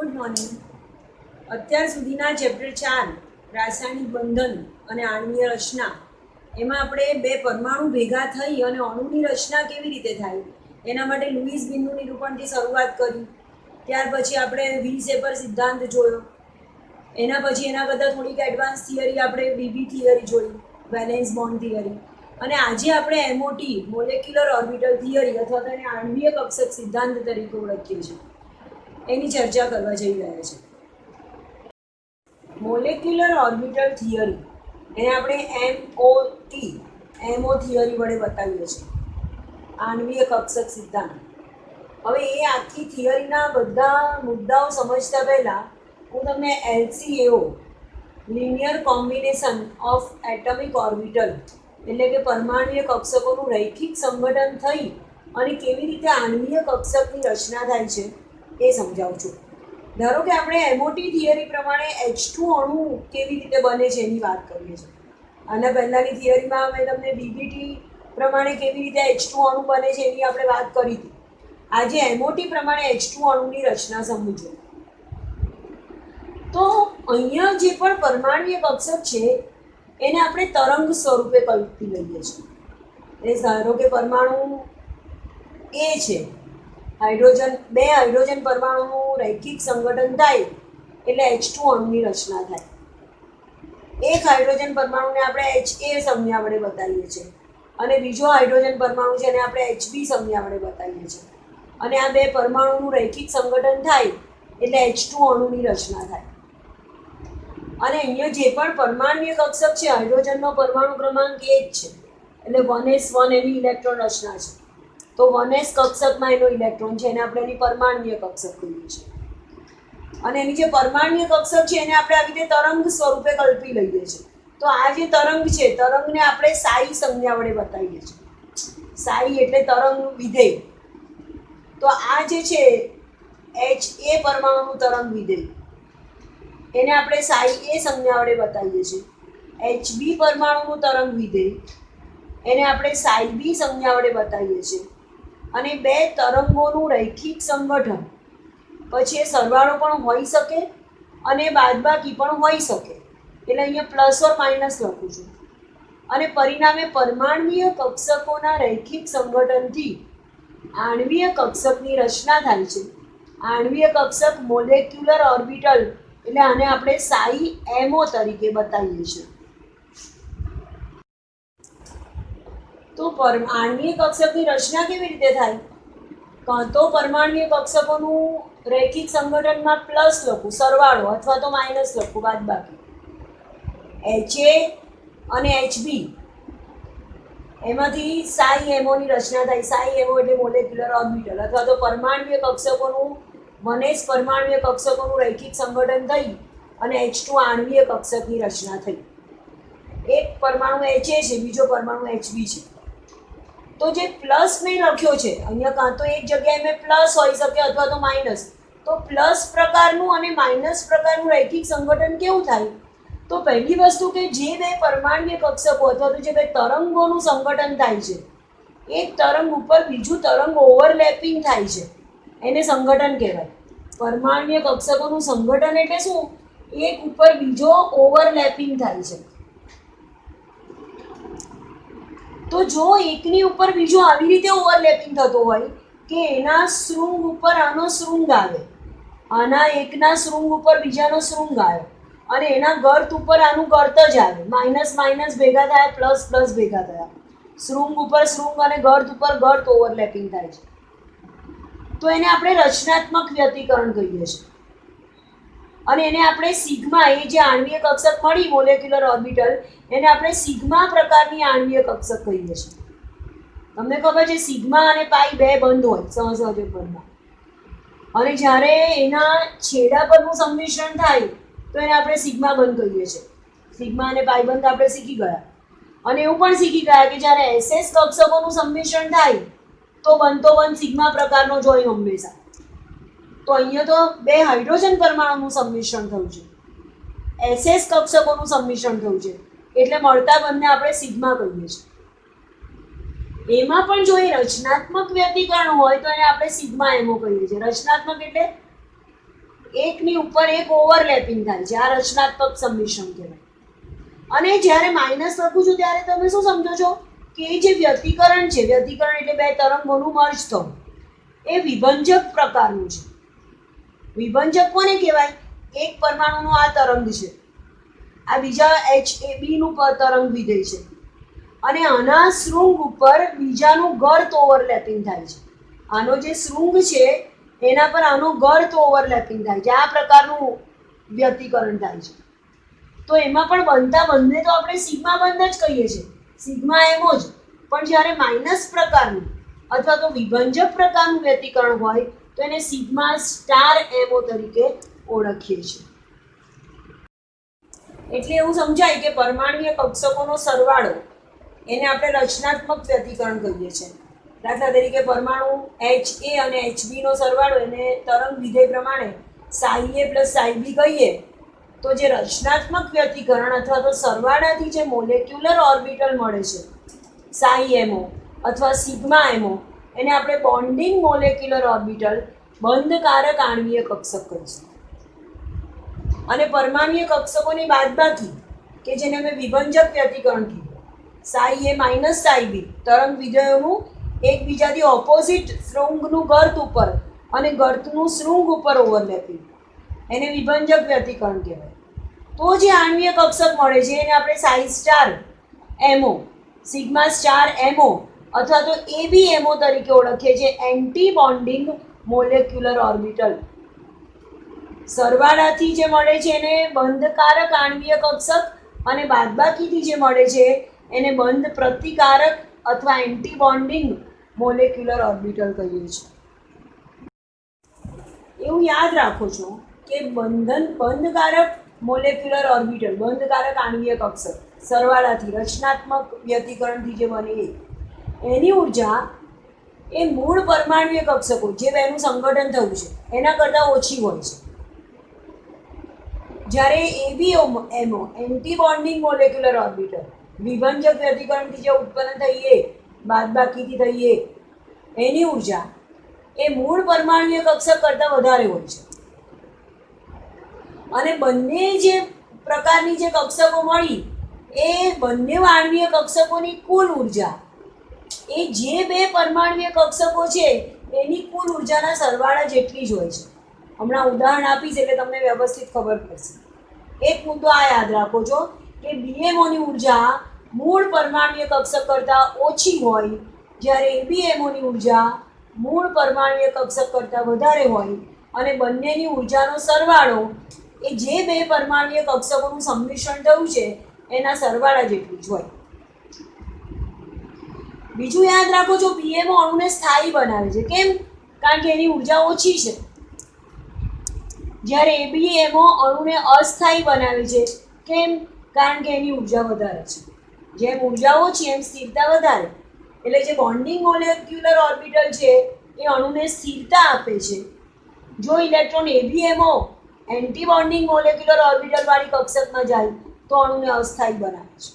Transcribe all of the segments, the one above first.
Good morning. અત્યાર સુધીના chapter 4 રાસાયણિક બંધન અને આણ્વીય રચના એમાં આપણે બે પરમાણુ ભેગા થઈ અને અણુની રચના કેવી રીતે થાય એના માટે લુઈસ બિનનું નિરૂપણથી શરૂઆત કરી. ત્યાર પછી આપણે વિલ-શેપર સિદ્ધાંત જોયો. એના પછી એના કરતાં થોડીક એડવાન્સ થિયરી આપણે બીબી થિયરી જોઈ, વેલેન્સ બોન્ડ થિયરી. અને આજે આપણે એમઓટી મોલેક્યુલર ઓર્બિટલ થિયરી અથવા તો એને આણ્વીય કક્ષક સિદ્ધાંત તરીકે ઓળખીએ છીએ એની ચર્ચા કરવા જઈ રહ્યા છે. મોલેક્યુલર ઓર્બિટલ થિયરી એને આપણે એમઓ થિયરી વડે બતાવીએ છીએ, આણ્વીય કક્ષક સિદ્ધાંત. હવે એ આખી થિયરીના બધા મુદ્દાઓ સમજતા પહેલાં હું તમને LCAO linear combination of atomic orbital એટલે કે પરમાણ્વીય કક્ષકોનું રૈખિક સંગઠન થઈ અને કેવી રીતે આણ્વીય કક્ષકની રચના થાય છે એ સમજાવું છું. ધારો કે આપણે એમઓટી થિયરી પ્રમાણે H2 અણુ કેવી રીતે બને છે એની વાત કરીએ છીએ. આના પહેલાંની થિયરીમાં મેં તમને બીબીટી પ્રમાણે કેવી રીતે H2 અણુ બને છે એની આપણે વાત કરી હતી. આજે એમઓટી પ્રમાણે H2 અણુની રચના સમજો. તો અહીંયા જે પણ પરમાણ્વીય કક્ષક છે એને આપણે તરંગ સ્વરૂપે કલ્પી લઈએ છીએ. એ ધારો કે પરમાણુ એ છે, બે હાઇડ્રોજન પરમાણુનું રૈખિક સંગઠન થાય એટલે H2 અણુની રચના થાય. એક હાઇડ્રોજન પરમાણુને આપણે HA સંજ્ઞા વડે બતાવીએ છીએ અને બીજો હાઇડ્રોજન પરમાણુ છે એને આપણે HB સંજ્ઞા વડે બતાવીએ છીએ. અને આ બે પરમાણુનું રૈખિક સંગઠન થાય એટલે H2 અણુની રચના થાય. અને અહીંયા જે પણ પરમાણ્વીય કક્ષક છે હાઇડ્રોજનનો પરમાણુ ક્રમાંક 1 છે એટલે 1s1 એની ઇલેક્ટ્રોન રચના છે. તો 1s કક્ષકમાં એનો ઇલેક્ટ્રોન છે એને આપણે એની પરમાણ્વીય કક્ષક કહીએ છીએ. અને એની જે પરમાણ્વીય કક્ષક છે એને આપણે આવી રીતે તરંગ સ્વરૂપે કલ્પી લઈએ છીએ. તો આ જે તરંગ છે તરંગને આપણે સાઈ સંજ્ઞા વડે બતાવીએ છીએ. સાઈ એટલે તરંગનું વિધેય. તો આ જે છે HA પરમાણુનું તરંગ વિધેય એને આપણે સાઈ એ સંજ્ઞા વડે બતાવીએ છીએ. HB પરમાણુનું તરંગ વિધેય એને આપણે સાઈ બી સંજ્ઞા વડે બતાવીએ છીએ. અને બે તરંગોનું રૈખિક સંગઠન પછી એ સરવાળો પણ હોઈ શકે અને બાદબાકી પણ હોઈ શકે એટલે અહીંયા પ્લસ ઓર માઇનસ લખું છું. અને પરિણામે પરમાણ્વીય કક્ષકોના રૈખિક સંગઠનથી આણ્વીય કક્ષકની રચના થાય છે. આણ્વીય કક્ષક મોલેક્યુલર ઓર્બિટલ એટલે આને આપણે સાઈ એમઓ તરીકે બતાવીએ છીએ. તો આણ્વીય કક્ષકની રચના કેવી રીતે થાય? કાં તો પરમાણ્વીય કક્ષકોનું રૈખિક સંગઠનમાં પ્લસ લખું સરવાળો અથવા તો માઇનસ લખું બાદબાકી. HA અને HB એમાંથી સાઈ એમઓની રચના થાય. સાઈ એમઓ એટલે મોલેક્યુલર ઓર્બિટલ અથવા તો પરમાણ્વીય કક્ષકોનું 1s પરમાણ્વીય કક્ષકોનું રૈખિક સંગઠન થઈ અને H2 આણ્વીય કક્ષકની રચના થઈ. એક પરમાણુ HA છે, બીજો પરમાણુ HB છે. તો જે પ્લસ મેં લખ્યો છે અહીંયા કાં તો એક જગ્યાએ મેં પ્લસ હોઈ શકે અથવા તો માઇનસ. તો પ્લસ પ્રકારનું અને માઇનસ પ્રકારનું રૈખિક સંગઠન કેવું થાય? તો પહેલી વસ્તુ કે જે બે પરમાણ્વીય કક્ષકો અથવા તો જે બે તરંગોનું સંગઠન થાય છે એક તરંગ ઉપર બીજું તરંગ ઓવરલેપિંગ થાય છે એને સંગઠન કહેવાય. પરમાણ્વીય કક્ષકોનું સંગઠન એટલે શું? એક ઉપર બીજો ઓવરલેપિંગ થાય છે. તો જો એકની ઉપર બીજો આવી રીતે ઓવરલેપિંગ થતો હોય કે એના શૃંગ ઉપર આનો શૃંગ આવે, આના એકના શૃંગ ઉપર બીજાનો શૃંગ આવ્યો અને એના ગર્ત ઉપર આનું ગર્ત જ આવે, માઇનસ માઇનસ ભેગા થયા, પ્લસ પ્લસ ભેગા થયા, શૃંગ ઉપર શૃંગ અને ગર્ત ઉપર ગર્ત ઓવરલેપિંગ થાય છે. તો એને આપણે રચનાત્મક વ્યતિકરણ કહીએ છીએ. અને એને આપણે સિગ્મા, એ જે આણ્વીય કક્ષક મળી મોલેક્યુલર ઓર્બિટલ એને આપણે સિગ્મા પ્રકારની આણ્વીય કક્ષક કહીએ છીએ. તમને ખબર છે સિગ્મા અને પાઈ બે બંધ હોય સહસંયોજક બંધમાં અને જ્યારે એના છેડા પરનું સંમિશ્રણ થાય તો એને આપણે સિગ્મા બંધ કહીએ છીએ. સિગ્મા અને પાઈ બંધ આપણે શીખી ગયા. અને એવું પણ શીખી ગયા કે જ્યારે SS કક્ષકોનું સંમિશ્રણ થાય તો બનતો બંધ સિગ્મા પ્રકારનો જ હોય હંમેશા. તો અહીંયા તો બે હાઇડ્રોજન પરમાણુનું સંમિશ્રણ થયું છે, SS કક્ષકોનું સંમિશ્રણ થયું છે એટલે મળતા બંધને આપણે સિગ્મા કહીએ છીએ. એમાં પણ જો એ રચનાત્મક વ્યતિકરણ હોય તો એને આપણે સિગ્મા એમઓ કહીએ છીએ. રચનાત્મક એટલે એકની ઉપર એક ઓવરલેપિંગ થાય છે, આ રચનાત્મક સંમિશ્રણ કહેવાય. અને જ્યારે માઇનસ લખું છું ત્યારે તમે શું સમજો છો કે એ જે વ્યતિકરણ છે, વ્યતિકરણ એટલે બે તરંગોનું મર્જ થવું, એ વિભંજક પ્રકારનું છે. વિભંજક કોને કહેવાય? એક પરમાણુનો આ તરંગ છે, આ બીજા HAB નું તરંગ વિધેય છે, અને આના શૃંગ ઉપર બીજાનું ગર્ત ઓવરલેપિંગ થાય છે. આનો જે શૃંગ છે એના પર આનો ગર્ત ઓવરલેપિંગ થાય છે, આ પ્રકારનું વ્યતિકરણ થાય છે. તો એમાં પણ બનતા બંને તો આપણે સિગ્મા બંધ જ કહીએ છીએ, સિગ્મા એમો જ. પણ જ્યારે માઇનસ પ્રકારનું અથવા તો વિભંજક પ્રકારનું વ્યતિકરણ હોય તો એને સિગ્મા સ્ટાર એમઓ તરીકે ઓળખીએ છીએ. એટલે એવું સમજાય કે પરમાણુય કક્ષકોનો સરવાળો એને આપણે રચનાત્મક વ્યતિકરણ કહીએ છીએ. દાખલા તરીકે પરમાણુ HA અને HB નો સરવાળો એને તરંગ વિધેય પ્રમાણે psi A plus psi B કહીએ, તો જે રચનાત્મક વ્યતિકરણ અથવા તો સરવાળાથી જે મોલેક્યુલર ઓર્બિટલ મળે છે psi MO અથવા સિગ્મા MO, એને આપણે બોન્ડિંગ મોલેક્યુલર ઓર્બિટલ બંધકારક આણ્વીય કક્ષક કહીશું. અને પરમાણુય કક્ષકોની બાદબાકી કે જેને અમે વિભંજક વ્યતિકરણ કીધું, psi A minus psi B તરંગ વિધેયોનું એકબીજાથી ઓપોઝિટ શૃંગનું ગર્ત ઉપર અને ગર્તનું શૃંગ ઉપર ઓવરલેપિંગ, એને વિભંજક વ્યતિકરણ કહેવાય. તો જે આણ્વીય કક્ષક મળે છે એને આપણે psi star MO, sigma star MO અથવા તો ABMO તરીકે ઓળખીએ છીએ, એન્ટી બોન્ડિંગ મોલેક્યુલર ઓર્બિટલ. સરવાળાથી જે મળે છે એને બંધકારક આણ્વીય કક્ષક અને બાદબાકીથી જે મળે છે એને બંધ પ્રતિકારક અથવા એન્ટી બોન્ડિંગ મોલેક્યુલર ઓર્બિટલ કહીએ છીએ. એવું યાદ રાખો છો કે બંધકારક મોલેક્યુલર ઓર્બિટલ, બંધકારક આણ્વીય કક્ષક સરવાળાથી રચનાત્મક વ્યતિકરણથી જે બને એની ઉર્જા એ મૂળ પરમાણુય કક્ષકો જે બેનું સંગઠન થયું છે એના કરતાં ઓછી હોય છે. જ્યારે ABMO anti bonding molecular orbital વિભંજક વ્યતિકરણથી જે ઉત્પન્ન થઈએ બાદબાકીથી થઈએ એની ઉર્જા એ મૂળ પરમાણુય કક્ષક કરતાં વધારે હોય છે. અને બંને જે પ્રકારની જે કક્ષકો મળી એ બંને આણ્વીય કક્ષકોની કુલ ઉર્જા એ જે બે પરમાણુય કક્ષકો છે એની કુલ ઉર્જાના સરવાળા જેટલી જ હોય છે. હમણાં ઉદાહરણ આપીશ એટલે તમને વ્યવસ્થિત ખબર પડશે. એક મુદ્દો આ યાદ રાખો છો કે BMOની ઉર્જા મૂળ પરમાણુય કક્ષક કરતાં ઓછી હોય, જ્યારે ABMOની ઉર્જા મૂળ પરમાણુય કક્ષક કરતાં વધારે હોય, અને બંનેની ઉર્જાનો સરવાળો એ જે બે પરમાણુય કક્ષકોનું સંમિશ્રણ થયું છે એના સરવાળા જેટલું જ હોય. બીજું યાદ રાખો છો, BMO અણુને સ્થાયી બનાવે છે. કેમ? કારણ કે એની ઉર્જા ઓછી છે. જ્યારે ABMO અણુને અસ્થાયી બનાવે છે. કેમ? કારણ કે એની ઉર્જા વધારે છે. જેમ ઉર્જા ઓછી એમ સ્થિરતા વધારે. એટલે જે બોન્ડિંગ મોલેક્યુલર ઓર્બિટલ છે એ અણુને સ્થિરતા આપે છે. જો electron ABMO anti bonding molecular orbital વાળી કક્ષકમાં જાય તો અણુને અસ્થાયી બનાવે છે.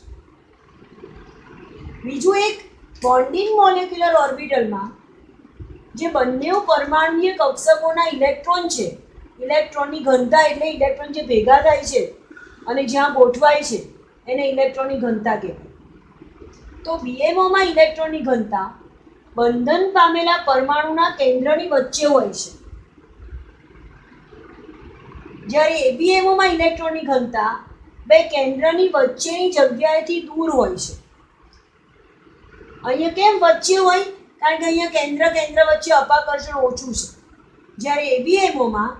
બીજું એક, બોન્ડિંગ મોલેક્યુલર ઓર્બિટલમાં જે બંને પરમાણુય કક્ષકોના ઇલેક્ટ્રોન છે, ઇલેક્ટ્રોનની ઘનતા એટલે ઇલેક્ટ્રોન જે ભેગા થાય છે અને જ્યાં ગોઠવાય છે એને ઇલેક્ટ્રોનની ઘનતા કહેવાય. તો BMOમાં ઇલેક્ટ્રોનની ઘનતા બંધન પામેલા પરમાણુના કેન્દ્રની વચ્ચે હોય છે, જ્યારે ABMOમાં ઇલેક્ટ્રોનની ઘનતા બે કેન્દ્રની વચ્ચેની જગ્યાએથી દૂર હોય છે. અહીંયા કેમ વચ્ચે હોય? કારણ કે અહીંયા કેન્દ્ર વચ્ચે અપાકર્ષણ ઓછું છે, જ્યારે ABMOમાં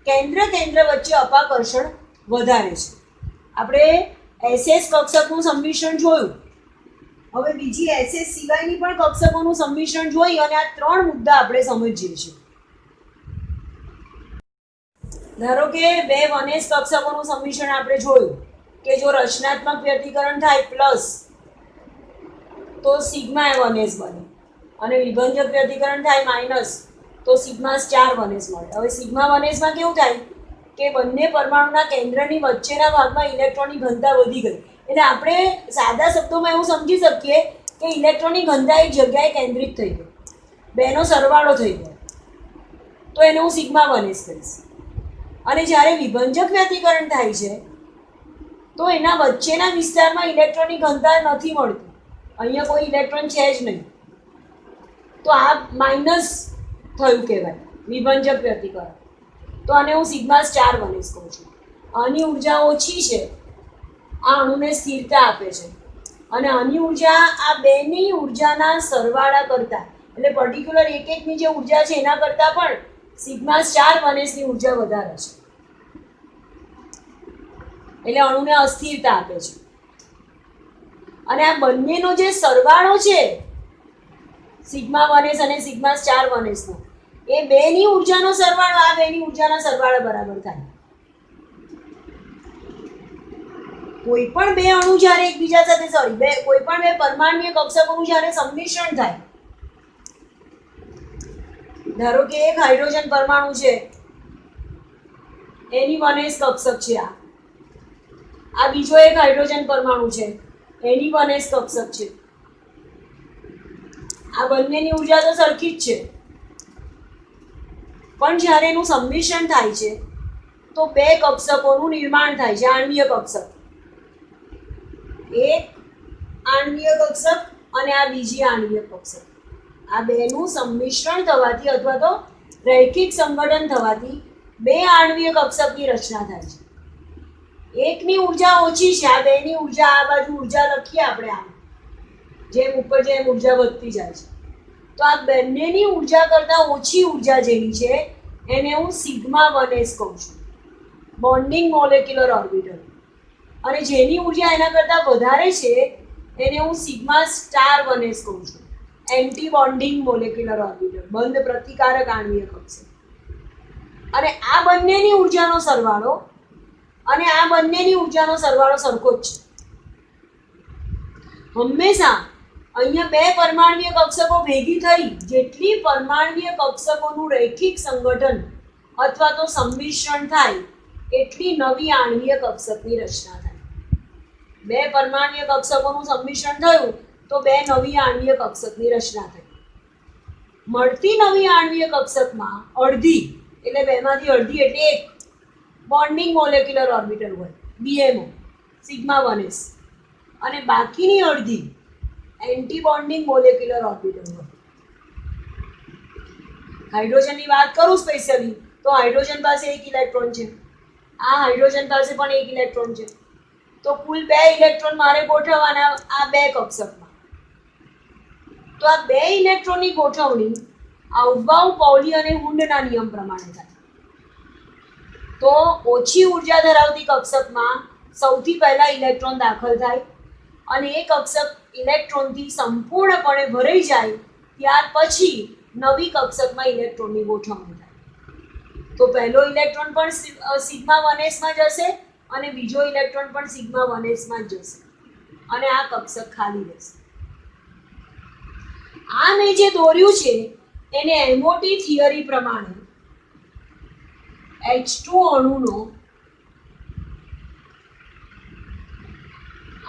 કેન્દ્ર વચ્ચે અપાકર્ષણ વધારે છે. આપણે SS કક્ષકનું સંમિશ્રણ જોયું, હવે બીજી SS સિવાયની પણ કક્ષકોનું સંમિશ્રણ જોઈ અને આ ત્રણ મુદ્દા આપણે સમજીએ છીએ. ધારો કે બે 1s કક્ષકોનું સંમિશ્રણ આપણે જોયું કે જો રચનાત્મક વ્યતિકરણ થાય પ્લસ તો સિગ્મા 1s બને, અને વિભંજક વ્યતિકરણ થાય માઇનસ તો સિગ્મા સ્ટાર 1s મળે. હવે સિગ્મા 1sમાં કેવું થાય કે બંને પરમાણુના કેન્દ્રની વચ્ચેના ભાગમાં ઇલેક્ટ્રોનની ઘનતા વધી ગઈ. એટલે આપણે સાદા શબ્દોમાં એવું સમજી શકીએ કે ઇલેક્ટ્રોનની ઘનતા એક જગ્યાએ કેન્દ્રિત થઈ ગઈ, બેનો સરવાળો થઈ ગયો, તો એને હું સિગ્મા 1s કહીશ. અને જ્યારે વિભંજક વ્યતિકરણ થાય છે તો એના વચ્ચેના વિસ્તારમાં ઇલેક્ટ્રોનની ઘનતા નથી મળતી, અહીંયા કોઈ ઇલેક્ટ્રોન છે જ નહીં, તો આ માઇનસ થયું કહેવાય વિભંજક વ્યતિકરણ. તો આને હું સિગ્મા સ્ટાર વનીસ કહું છું. આની ઉર્જા ઓછી છે, આ અણુને સ્થિરતા આપે છે, અને આની ઉર્જા આ બેની ઉર્જાના સરવાળા કરતા, એટલે પર્ટિક્યુલર એક એકની જે ઉર્જા છે એના કરતાં પણ સિગ્મા સ્ટાર વનીસની ઉર્જા વધારે છે, એટલે અણુને અસ્થિરતા આપે છે. અને આ બંનેનો જે સરવાળો છે સિગ્મા વનએસ અને સિગ્મા સ્ટાર વનએસનો, એ બેની ઉર્જાનો સરવાળો આ બેની ઉર્જાના સરવાળા બરાબર થાય. કોઈ પણ બે અણુ જ્યારે એકબીજા સાથે કોઈ પણ બે પરમાણ્વીય કક્ષકોનું જ્યારે સંમિશ્રણ થાય, ધારો કે એક હાઇડ્રોજન પરમાણુ છે, એની વનએસ કક્ષક છે આ બીજો એક હાઇડ્રોજન પરમાણુ છે, એની વનએસ કક્ષક છે. આ બંનેની ઉર્જા તો સરખી જ છે, પણ જ્યારે એનું સંમિશ્રણ થાય છે તો બે કક્ષકોનું નિર્માણ થાય છે, આણ્વીય કક્ષક. એક આણ્વીય કક્ષક અને આ બીજી આણ્વીય કક્ષક. આ બેનું સંમિશ્રણ થવાથી અથવા તો રૈખિક સંગઠન થવાથી બે આણ્વીય કક્ષકની રચના થાય છે. એકની ઉર્જા ઓછી છે, આ બેની ઉર્જા, આ બાજુ ઉર્જા લખીએ આપણે આમ, જેમ ઉપર જેમ ઉર્જા વધતી જાય છે, તો આ બંનેની ઉર્જા કરતાં ઓછી ઉર્જા જેની છે એને હું સિગ્મા વનએસ કહું છું, બોન્ડિંગ મોલેક્યુલર ઓર્બિટલ. અને જેની ઉર્જા એના કરતાં વધારે છે એને હું સિગ્મા સ્ટાર વનએસ કહું છું, એન્ટી બોન્ડિંગ મોલેક્યુલર ઓર્બિટલ, બંધ પ્રતિકારક આણ્વીય કક્ષક. અને આ બંનેની ઉર્જાનો સરવાળો અને આ બંનેની ઉર્જાનો સરવાળો સરખો જ છે. હંમેશા અહીંયા બે પરમાણ્વીય કક્ષકો ભેગી થઈ જેટલી પરમાણ્વીય કક્ષકોનું રૈખિક સંગઠન અથવા તો સંમિશ્રણ થાય એટલી નવી આણ્વીય કક્ષકની રચના થાય. બે પરમાણ્વીય કક્ષકોનું સંમિશ્રણ થયું તો બે નવી આણ્વીય કક્ષકની રચના થઈ. મળતી નવી આણ્વીય કક્ષકમાં અડધી, એટલે બેમાંથી અડધી એટલે એક બોન્ડિંગ મોલેક્યુલર ઓર્બિટલ હોય, BMO સિગ્મા વનએસ, અને બાકીની અડધી એન્ટી બોન્ડિંગ મોલેક્યુલર ઓર્બિટલ હોય. હાઇડ્રોજનની વાત કરું સ્પેશિયલી તો હાઇડ્રોજન પાસે એક ઇલેક્ટ્રોન છે, આ હાઇડ્રોજન પાસે પણ એક ઇલેક્ટ્રોન છે, તો કુલ બે ઇલેક્ટ્રોન મારે ગોઠવવાના આ બે કક્ષકમાં. તો આ બે ઇલેક્ટ્રોનની ગોઠવણી આઉટબાઉ પાઉલી અને હુન્ડના નિયમ પ્રમાણે થાય. તો ઓછી ઉર્જા ધરાવતી કક્ષકમાં સૌથી પહેલા ઇલેક્ટ્રોન દાખલ થાય અને એ કક્ષક ઇલેક્ટ્રોનથી સંપૂર્ણપણે ભરાઈ જાય ત્યાર પછી નવી કક્ષકમાં ઇલેક્ટ્રોનની ગોઠવણી થાય. તો પહેલો ઇલેક્ટ્રોન પણ સિગ્મા વનએસમાં જશે અને બીજો ઇલેક્ટ્રોન પણ સિગ્મા વનએસમાં જ જશે અને આ કક્ષક ખાલી રહેશે. આ મેં જે દોર્યું છે એને એમઓટી થિયરી પ્રમાણે H2 અણુનો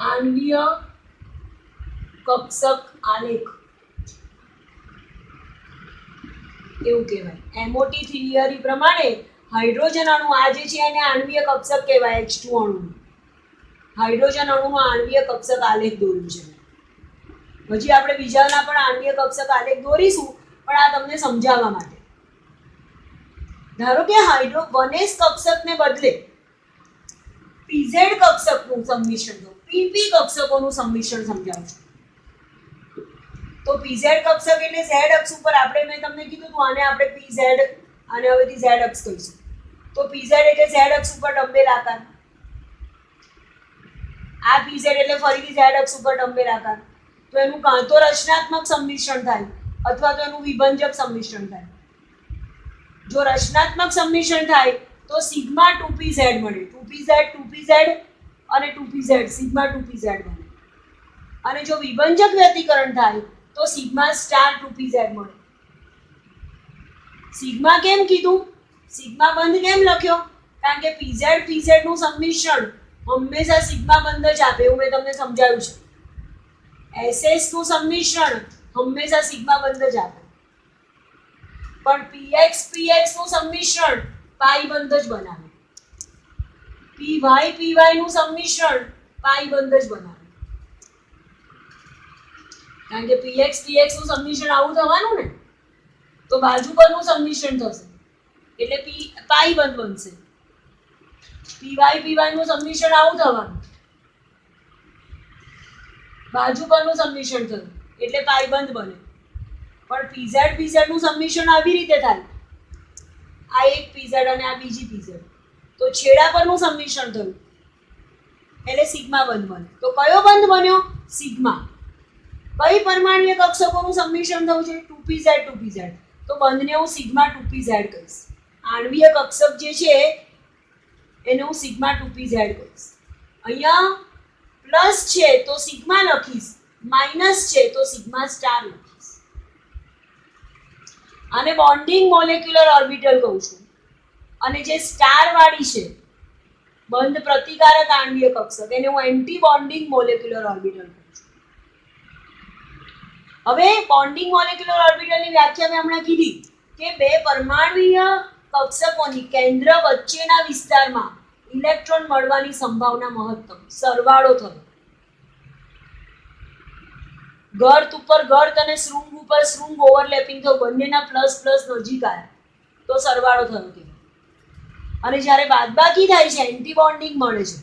આણ્વીય કક્ષક આલેખ એવું કહેવાય. એમઓટી થિયરી પ્રમાણે હાઇડ્રોજન અણુ આ જે છે એને આણ્વીય કક્ષક કહેવાય. H2 અણુ હાઇડ્રોજન અણુનો આણ્વીય કક્ષક આલેખ દોર્યું છે. હજી આપણે બીજાના પણ આણ્વીય કક્ષક આલેખ દોરીશું, પણ આ તમને સમજાવવા માટે. ધારો કે વનએસ કક્ષકને બદલે પીઝેડ કક્ષકનું સંમિશ્રણ, પીપી કક્ષકોનું સંમિશ્રણ સમજાવું છું. તો પીઝેડ કક્ષક એટલે ઝેડ અક્ષ ઉપર, મેં તમને કીધું હતું આને આપણે પીઝેડ, આને હવેથી ઝેડ અક્ષ કહીશું. તો પીઝેડ એટલે ઝેડ અક્ષ ઉપર ડંબેલ આકાર, આ પીઝેડ એટલે ફરીથી ઝેડ અક્ષ ઉપર ડંબેલ આકાર. તો એનું કાં તો રચનાત્મક સંમિશ્રણ થાય અથવા તો એનું વિભંજક સંમિશ્રણ થાય. જો રચનાત્મક સંમિશ્રણ થાય તો સિગ્મા 2pz મળે, 2pz અને 2pz, સિગ્મા 2pz મળે. અને જો વિભંજક વ્યતિકરણ થાય તો સિગ્મા સ્ટાર 2pz મળે. સિગ્મા કેમ કીધું, સિગ્મા બંધ કેમ લખ્યો? કારણ કે pz નું સંમિશ્રણ હંમેશા સિગ્મા બંધ જ આપે, એવું મેં તમને સમજાવ્યું છે. SS નું સંમિશ્રણ હંમેશા સિગ્મા બંધ જ આપે, પણ px નું સંમિશ્રણ પાઈ બંધ જ બનાવે. પીવાય નું સંમિશ્રણ પાઈ બંધ જ બનાવે, કારણ કે px નું સંમિશ્રણ આવું થવાનું ને, તો બાજુ પરનું સંમિશ્રણ થશે એટલે પાઈ બંધ બનશે. પીવાય નું સંમિશ્રણ આવું થવાનું, બાજુ પરનું સંમિશ્રણ થયું એટલે પાઈ બંધ બને. પણ pz નું સંમિશ્રણ આવી રીતે થાય, આ એક pz અને આ બીજી pz, તો છેડા પરનું સંમિશ્રણ થયું એટલે સિગ્મા બંધ બને. તો કયો બંધ બન્યો? સિગ્મા. કઈ પરમાણ્વીય કક્ષકોનું સંમિશ્રણ થયું છે? 2pz. તો બંધને હું સિગ્મા 2pz કહીશ. આણ્વીય કક્ષક જે છે એને હું સિગ્મા 2pz કહીશ. અહીંયા પ્લસ છે તો સિગ્મા લખીશ, માઇનસ છે તો સિગ્મા સ્ટાર લખીશ. આને બોન્ડિંગ મોલેક્યુલર ઓર્બિટલ કહું છું. અને જે સ્ટાર વાળી છે બંધ પ્રતિકારક આણ્વીય કક્ષક, એને હું એન્ટી બોન્ડિંગ મોલેક્યુલર ઓર્બિટલ કહું છું. હવે બોન્ડિંગ મોલેક્યુલર ઓર્બિટલની વ્યાખ્યા મેં હમણાં કીધી કે બે પરમાણ્વીય કક્ષકોની કેન્દ્ર વચ્ચેના વિસ્તારમાં ઇલેક્ટ્રોન મળવાની સંભાવના મહત્તમ, સરવાળો થયો. ગર્ત ઉપર ગર્ત અને શૃંગ ઉપર શૃંગ ઓવરલેપિંગ થયું, બંનેના પ્લસ પ્લસ નજીક આવ્યા તો સરવાળો થયો કહેવાય. અને જ્યારે બાદબાકી થાય છે, એન્ટી બોન્ડિંગ મળે છે,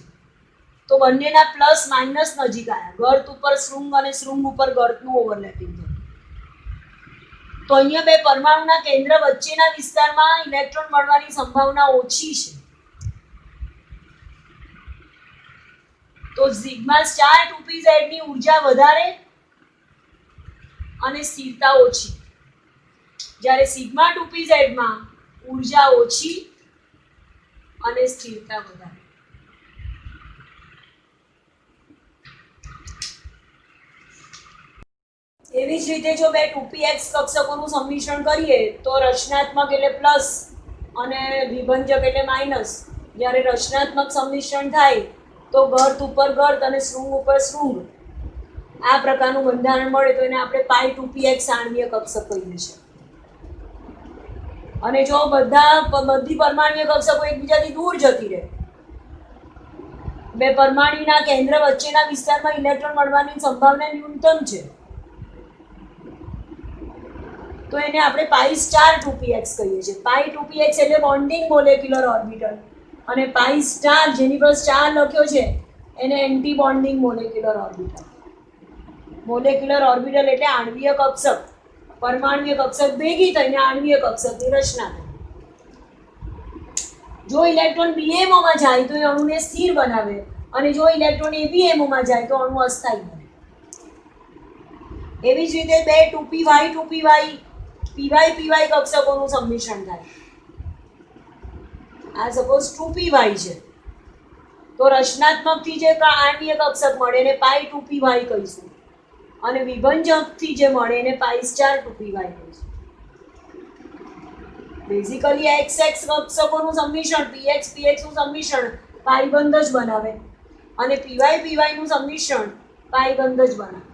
તો બંનેના પ્લસ માઇનસ નજીક આવ્યા, ગર્ત ઉપર શૃંગ અને શૃંગ ઉપર ગર્તનું ઓવરલેપિંગ થયું. તો અહીંયા બે પરમાણુના કેન્દ્ર વચ્ચેના વિસ્તારમાં ઇલેક્ટ્રોન મળવાની સંભાવના ઓછી છે. તો સિગ્મા સ્ટાર 2pz ની ઉર્જા વધારે અને સ્થિરતા ઓછી, જ્યારે સિગ્મા 2pz માં ઉર્જા ઓછી અને સ્થિરતા વધારે. એવી જ રીતે જો બે 2px કક્ષકોનું સંમિશ્રણ કરીએ તો રચનાત્મક એટલે પ્લસ અને વિભંજક એટલે માઇનસ. જ્યારે રચનાત્મક સંમિશ્રણ થાય તો ગર્ત ઉપર ગર્ત અને શૃંગ ઉપર શૃંગ, આ પ્રકારનું બંધારણ મળે તો એને આપણે પાઈ 2px આણ્વીય કક્ષક કહીએ છીએ. અને જો બધી પરમાણ્વીય કક્ષકો એકબીજાથી દૂર જતી રહે, બે પરમાણુના કેન્દ્ર વચ્ચેના વિસ્તારમાં ઇલેક્ટ્રોન મળવાની સંભાવના ન્યૂનતમ છે, તો એને આપણે પાઈ સ્ટાર 2px કહીએ છીએ. પાઈ 2px એટલે બોન્ડિંગ મોલેક્યુલર ઓર્બિટલ, અને પાઈ સ્ટાર જેની પર સ્ટાર લખ્યો છે એને anti bonding molecular orbital. Molecular orbital એટલે આણ્વીય કક્ષક, પરમાણ્વીય કક્ષક ભેગી થઈને આણ્વીય કક્ષકની રચના થાય. જો ઇલેક્ટ્રોન BMO માં જાય તો એ અણુને સ્થિર બનાવે, અને જો ઇલેક્ટ્રોન ABMO માં જાય તો અણુ અસ્થાયી બને. એવી જ રીતે બે 2py py કક્ષકોનું સંમિશ્રણ થાય. આ સપોઝ 2py છે તો રચનાત્મકથી જે આણ્વીય કક્ષક મળે એને પાઈ 2py કહીશું, અને વિભંજકથી જે મળે એને પાઈ સ્ટાર 2py કહીશું. બેઝિકલી xx કક્ષકોનું સંમિશ્રણ px નું સંમિશ્રણ પાઈ બંધ જ બનાવે, અને py નું સંમિશ્રણ પાઈ બંધ જ બનાવે.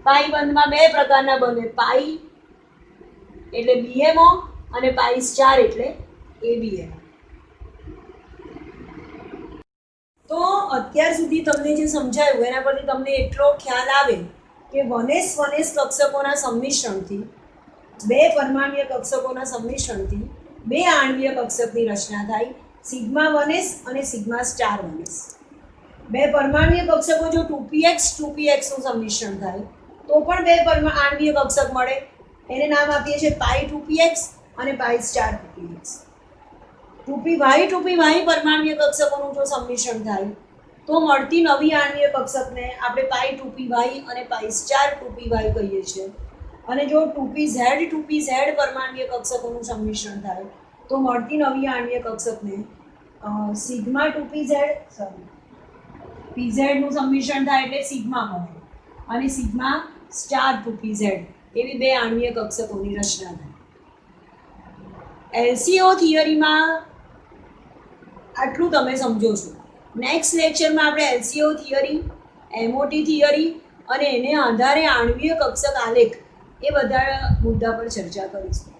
પાઈ બંધમાં બે પ્રકારના બને, પાઈ એટલે BMO અને પાઈ સ્ટાર એટલે ABMO. તો અત્યાર સુધી તમને જે સમજાયું એના પરથી તમને એટલો ખ્યાલ આવે કે વનેસ કક્ષકોના સંમિશ્રણથી, બે પરમાણ્વીય કક્ષકોના સંમિશ્રણથી બે આણ્વીય કક્ષકની રચના થાય, સિગ્મા વનેસ અને સિગ્મા સ્ટાર વનેસ. બે પરમાણ્વીય કક્ષકો જો 2px નું સંમિશ્રણ થાય તો પણ બે આણ્વીય કક્ષક મળે, એને નામ આપીએ છીએ પાઈ 2px અને પાઈ સ્ટાર 2px. 2py પરમાણ્વીય કક્ષકોનું જો સંમિશ્રણ થાય તો મળતી નવી આણ્વીય કક્ષકને આપણે પાઈ 2py અને પાઈ સ્ટાર 2py કહીએ છીએ. અને જો 2pz પરમાણ્વીય કક્ષકોનું સંમિશ્રણ થાય તો મળતી નવી આણ્વીય કક્ષકને સિગ્મા 2pz pz નું સંમિશ્રણ થાય એટલે સિગ્મા મળે, અને સિગ્મા સ્ટાર 2pz એવી બે આણ્વીય કક્ષકોની રચના થાય. LCO થિયરીમાં આટલું તમે સમજો છો. નેક્સ્ટ લેક્ચરમાં આપણે LCO થિયરી, MOT થિયરી અને એને આધારે આણ્વીય કક્ષક આલેખ એ બધા મુદ્દા પર ચર્ચા કરીશું.